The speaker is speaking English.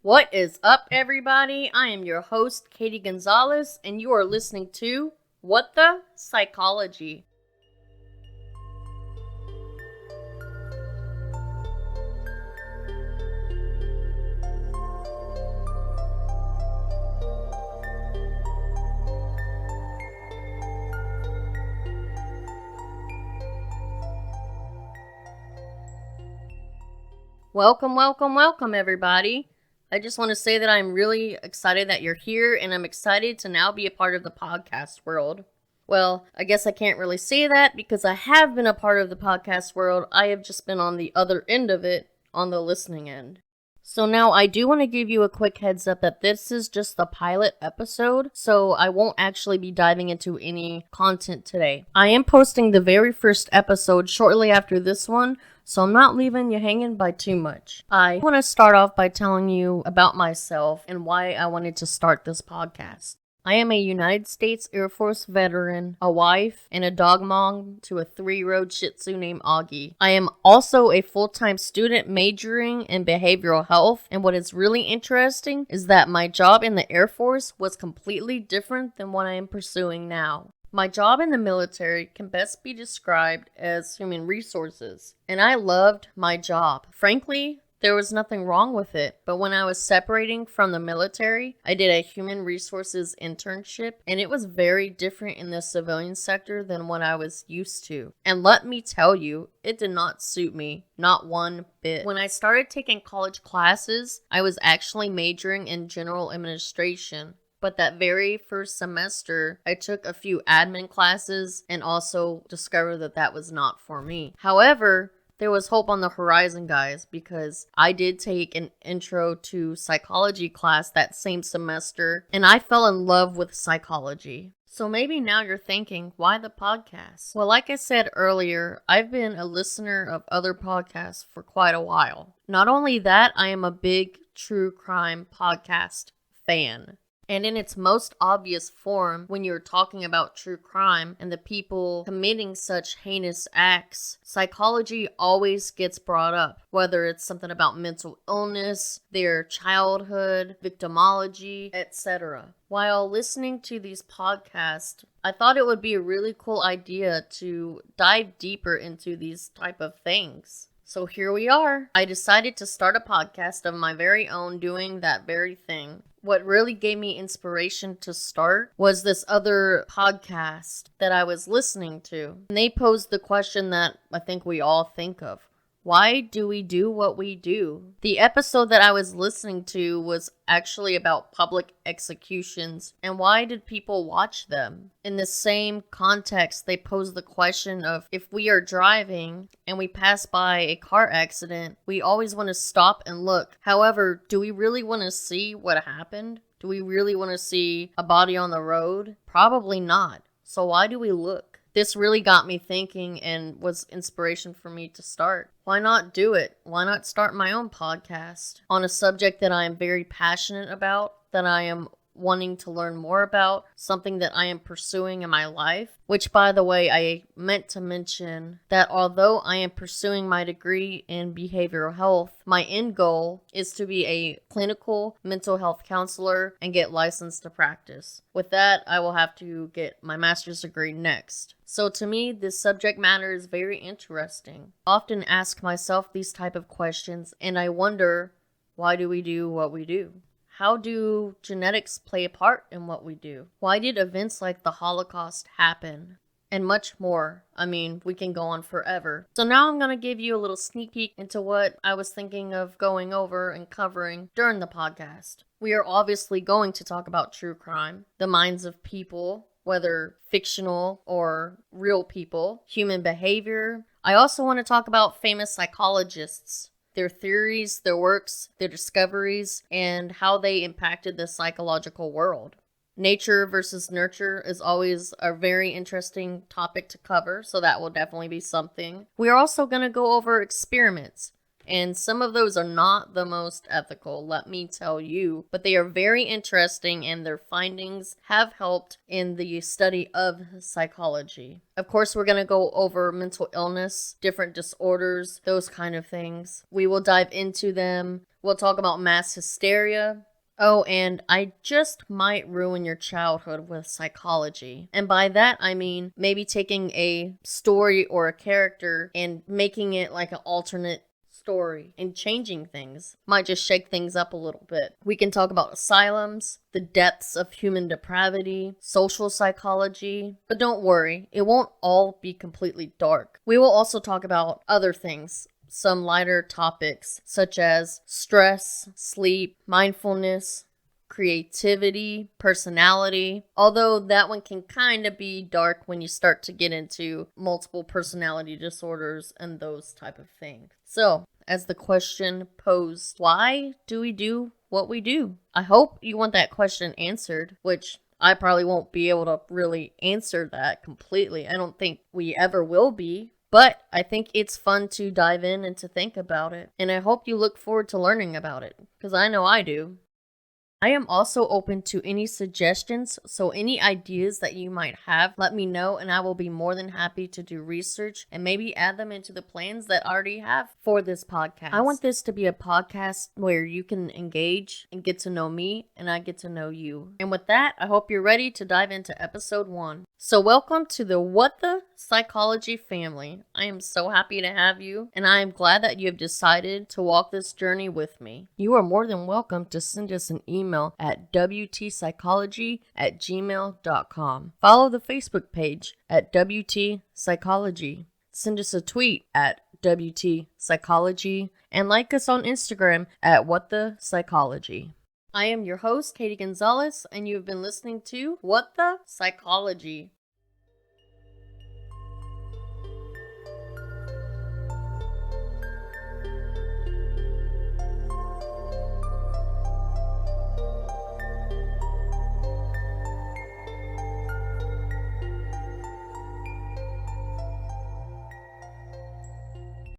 What is up, everybody? I am your host, Katie Gonzalez, and you are listening to What the Psychology. Welcome, everybody. I just want to say that I'm really excited that you're here, and I'm excited to now be a part of the podcast world. Well, I guess I can't really say that because I have been a part of the podcast world. I have just been on the other end of it, on the listening end. So now I do want to give you a quick heads up that this is just the pilot episode, so I won't actually be diving into any content today. I am posting the very first episode shortly after this one, so I'm not leaving you hanging by too much. I want to start off by telling you about myself and why I wanted to start this podcast. I am a United States Air Force veteran, a wife, and a dog mom to a 3-year-old Shih Tzu named Augie. I am also a full-time student majoring in behavioral health, and what is really interesting is that my job in the Air Force was completely different than what I am pursuing now. My job in the military can best be described as human resources, and I loved my job. Frankly, there was nothing wrong with it, but when I was separating from the military, I did a human resources internship, and it was very different in the civilian sector than what I was used to. And let me tell you, it did not suit me, not one bit. When I started taking college classes, I was actually majoring in general administration. But that very first semester, I took a few admin classes and also discovered that that was not for me. However, there was hope on the horizon, guys, because I did take an intro to psychology class that same semester, and I fell in love with psychology. So maybe now you're thinking, why the podcast? Well, like I said earlier, I've been a listener of other podcasts for quite a while. Not only that, I am a big true crime podcast fan. And in its most obvious form, when you're talking about true crime and the people committing such heinous acts, psychology always gets brought up, whether it's something about mental illness, their childhood, victimology, etc. While listening to these podcasts, I thought it would be a really cool idea to dive deeper into these type of things. So here we are. I decided to start a podcast of my very own doing that very thing. What really gave me inspiration to start was this other podcast that I was listening to. And they posed the question that I think we all think of. Why do we do what we do? The episode that I was listening to was actually about public executions and why did people watch them? In the same context, they posed the question of if we are driving and we pass by a car accident, we always want to stop and look. However, do we really want to see what happened? Do we really want to see a body on the road? Probably not. So why do we look? This really got me thinking and was inspiration for me to start. Why not do it? Why not start my own podcast on a subject that I am very passionate about, that I am wanting to learn more about, something that I am pursuing in my life, which, by the way, I meant to mention that although I am pursuing my degree in behavioral health, my end goal is to be a clinical mental health counselor and get licensed to practice. With that, I will have to get my master's degree next. So to me, this subject matter is very interesting. I often ask myself these type of questions, and I wonder, why do we do what we do? How do genetics play a part in what we do? Why did events like the Holocaust happen? And much more. I mean, we can go on forever. So now I'm going to give you a little sneak peek into what I was thinking of going over and covering during the podcast. We are obviously going to talk about true crime, the minds of people, whether fictional or real people, human behavior. I also want to talk about famous psychologists, their theories, their works, their discoveries, and how they impacted the psychological world. Nature versus nurture is always a very interesting topic to cover, so that will definitely be something. We are also going to go over experiments and some of those are not the most ethical, let me tell you, but they are very interesting and their findings have helped in the study of psychology. Of course, we're going to go over mental illness, different disorders, those kind of things. We will dive into them. We'll talk about mass hysteria. Oh, and I just might ruin your childhood with psychology. And by that, I mean maybe taking a story or a character and making it like an alternate story and changing things. Might just shake things up a little bit. We can talk about asylums, the depths of human depravity, social psychology. But don't worry, it won't all be completely dark. We will also talk about other things. Some lighter topics such as stress, sleep, mindfulness, creativity, personality, although that one can kind of be dark when you start to get into multiple personality disorders and those type of things. So, as the question posed, why do we do what we do? I hope you want that question answered, which I probably won't be able to really answer that completely. I don't think we ever will be. But I think it's fun to dive in and to think about it. And I hope you look forward to learning about it, because I know I do. I am also open to any suggestions, so any ideas that you might have, let me know and I will be more than happy to do research and maybe add them into the plans that I already have for this podcast. I want this to be a podcast where you can engage and get to know me and I get to know you. And with that, I hope you're ready to dive into episode 1. So welcome to the What the Psychology family. I am so happy to have you, and I am glad that you have decided to walk this journey with me. You are more than welcome to send us an email at wtpsychology@gmail.com. Follow the Facebook page at WT Psychology. Send us a tweet at WT Psychology, and like us on Instagram at What the Psychology. I am your host, Katie Gonzalez, and you have been listening to What the Psychology.